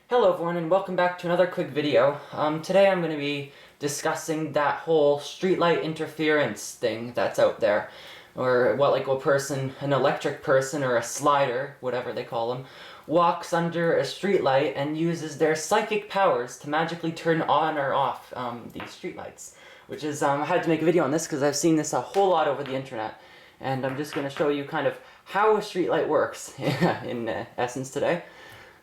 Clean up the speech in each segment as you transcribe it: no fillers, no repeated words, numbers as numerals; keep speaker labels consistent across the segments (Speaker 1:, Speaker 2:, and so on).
Speaker 1: Hello everyone and welcome back to another quick video. Today I'm going to be discussing that whole streetlight interference thing that's out there. Or what like an electric person or a slider, whatever they call them, walks under a streetlight and uses their psychic powers to magically turn on or off these streetlights. Which is, I had to make a video on this because I've seen this a whole lot over the internet. And I'm just going to show you kind of how a streetlight works in essence today.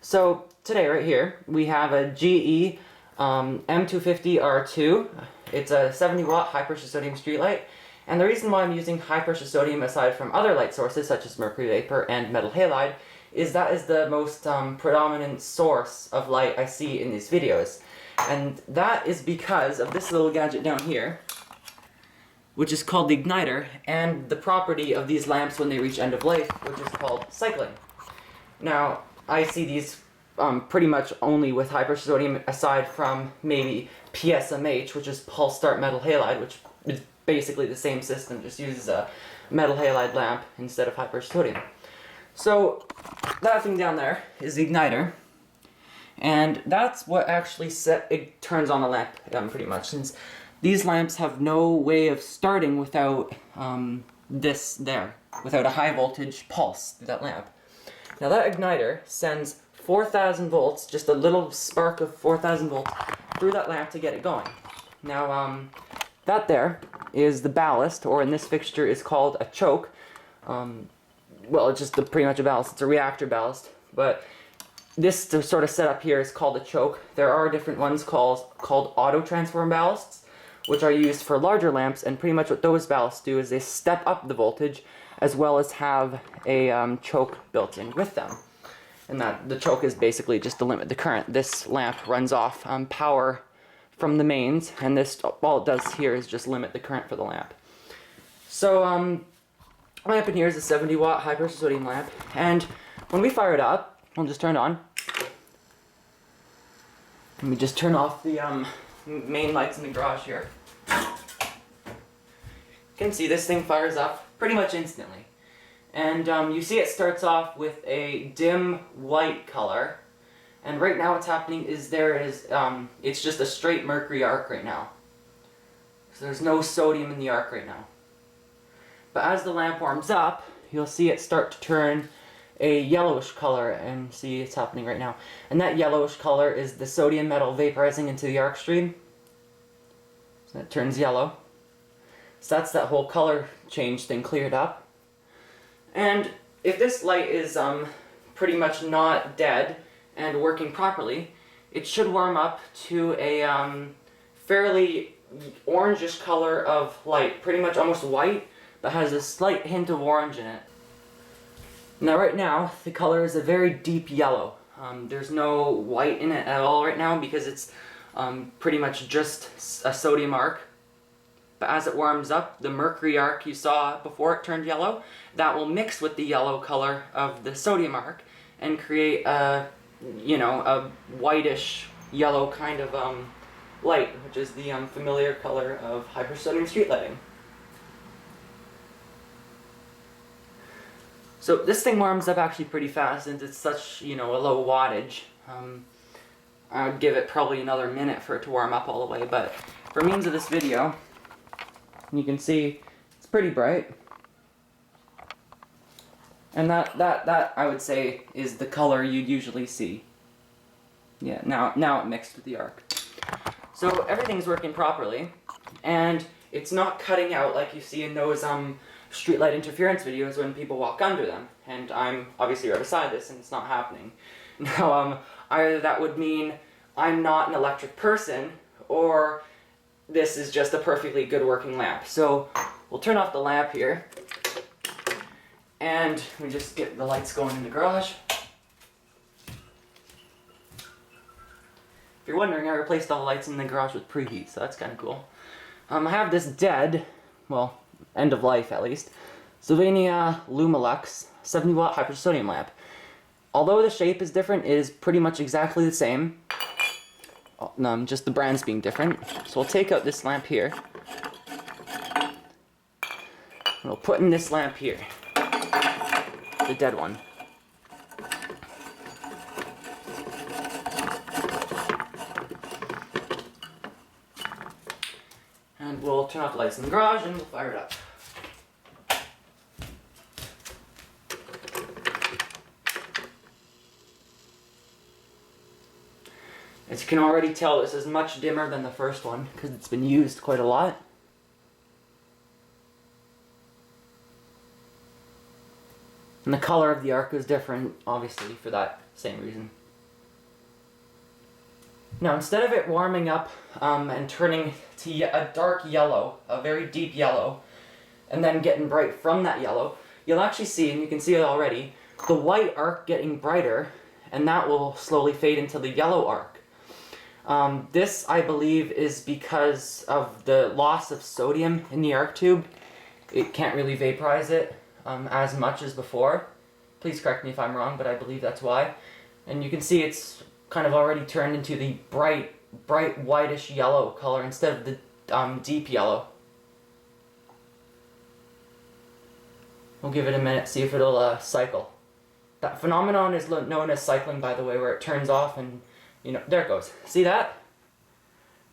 Speaker 1: So today right here we have a GE M250R2. It's a 70 watt high pressure sodium streetlight, and the reason why I'm using high pressure sodium aside from other light sources such as mercury vapor and metal halide is that is the most predominant source of light I see in these videos, and that is because of this little gadget down here, which is called the igniter, and the property of these lamps when they reach end of life, which is called cycling. Now, I see these pretty much only with high pressure sodium, aside from maybe PSMH, which is pulse start metal halide, which is basically the same system, just uses a metal halide lamp instead of high pressure sodium. So that thing down there is the igniter, and that's what actually it turns on the lamp pretty much, since these lamps have no way of starting without without a high voltage pulse through that lamp. Now that igniter sends 4,000 volts, just a little spark of 4,000 volts, through that lamp to get it going. Now, that there is the ballast, or in this fixture is called a choke. Well, it's just pretty much a ballast. It's a reactor ballast, but this sort of setup here is called a choke. There are different ones called auto transform ballasts, which are used for larger lamps, and pretty much what those ballasts do is they step up the voltage as well as have a choke built in with them. And that the choke is basically just to limit the current. This lamp runs off power from the mains, and this, all it does here is just limit the current for the lamp. So lamp in here is a 70 watt high pressure sodium lamp, and when we fire it up, we'll just turn it on. Let me just turn off the main lights in the garage here. You can see this thing fires up pretty much instantly. And you see it starts off with a dim white color, and right now what's happening is it's just a straight mercury arc right now. So there's no sodium in the arc right now. But as the lamp warms up, you'll see it start to turn a yellowish color, and see it's happening right now. And that yellowish color is the sodium metal vaporizing into the arc stream. So it turns yellow. So that's that whole color change thing cleared up. And if this light is pretty much not dead and working properly, it should warm up to a fairly orangish color of light, pretty much almost white, but has a slight hint of orange in it. Now right now, the color is a very deep yellow. There's no white in it at all right now because it's pretty much just a sodium arc. But as it warms up, the mercury arc you saw before it turned yellow, that will mix with the yellow color of the sodium arc and create a whitish yellow kind of light, which is the familiar color of high pressure sodium street lighting. So this thing warms up actually pretty fast, since it's such, a low wattage. I would give it probably another minute for it to warm up all the way, but for means of this video, you can see it's pretty bright. And that I would say is the color you'd usually see. Yeah, now it mixed with the arc. So everything's working properly, and it's not cutting out like you see in those streetlight interference videos when people walk under them. And I'm obviously right beside this, and it's not happening. Now, either that would mean I'm not an electric person, or this is just a perfectly good working lamp. So we'll turn off the lamp here, and we just get the lights going in the garage. If you're wondering, I replaced all the lights in the garage with preheat, so that's kind of cool. I have this dead, well, end of life at least, Sylvania Lumilux 70 watt high pressure sodium lamp. Although the shape is different, it is pretty much exactly the same. Just the brand's being different. So we'll take out this lamp here. We'll put in this lamp here, the dead one. turn off the lights in the garage and we'll fire it up. As you can already tell, this is much dimmer than the first one because it's been used quite a lot. And the color of the arc is different, obviously, for that same reason. Now, instead of it warming up and turning to a dark yellow, a very deep yellow, and then getting bright from that yellow, you'll actually see, and you can see it already, the white arc getting brighter, and that will slowly fade into the yellow arc. This, I believe, is because of the loss of sodium in the arc tube. It can't really vaporize it as much as before. Please correct me if I'm wrong, but I believe that's why. And you can see it's kind of already turned into the bright whitish yellow color instead of the deep yellow. We'll give it a minute, see if it'll cycle. That phenomenon is known as cycling, by the way, where it turns off and, you know, there it goes. See that?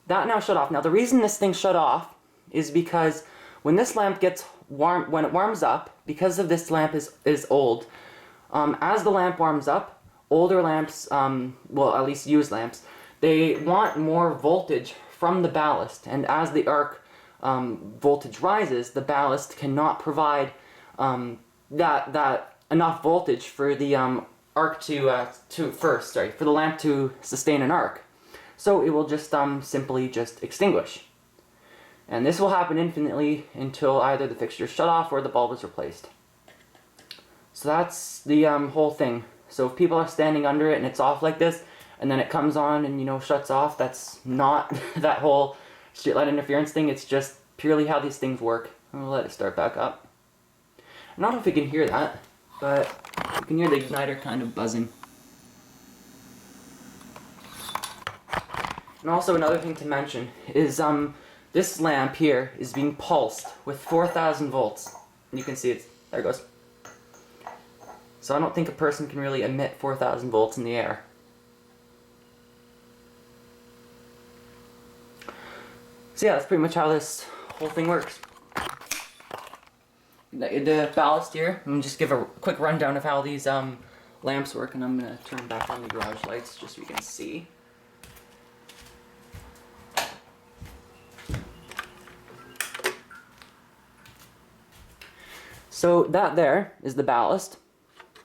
Speaker 1: That now shut off. Now the reason this thing shut off is because when this lamp gets warm, when it warms up, because of this lamp is old, as the lamp warms up, older lamps, well, at least used lamps, they want more voltage from the ballast, and as the arc voltage rises, the ballast cannot provide that enough voltage for the arc for the lamp to sustain an arc. So it will just simply just extinguish. And this will happen infinitely until either the fixture is shut off or the bulb is replaced. So that's the whole thing. So if people are standing under it and it's off like this, and then it comes on and, you know, shuts off, that's not that whole streetlight interference thing. It's just purely how these things work. I'm gonna let it start back up. I don't know if you can hear that, but you can hear the igniter kind of buzzing. And also another thing to mention is this lamp here is being pulsed with 4,000 volts. And you can see it. There it goes. So I don't think a person can really emit 4,000 volts in the air. So yeah, that's pretty much how this whole thing works. The ballast here, I'm just give a quick rundown of how these lamps work, and I'm going to turn back on the garage lights just so you can see. So that there is the ballast.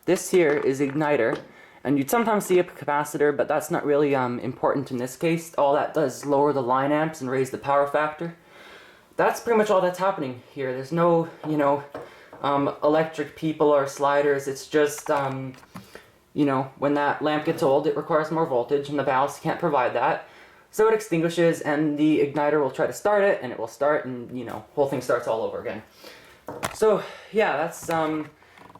Speaker 1: This here is igniter, and you'd sometimes see a capacitor, but that's not really important in this case. All that does is lower the line amps and raise the power factor. That's pretty much all that's happening here. There's no, you know, electric people or sliders. It's just, you know, when that lamp gets old, it requires more voltage, and the ballast can't provide that. So it extinguishes, and the igniter will try to start it, and it will start, and, you know, whole thing starts all over again. So, yeah, that's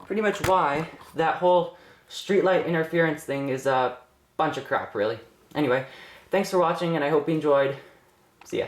Speaker 1: pretty much why that whole streetlight interference thing is a bunch of crap, really. Anyway, thanks for watching, and I hope you enjoyed. See ya.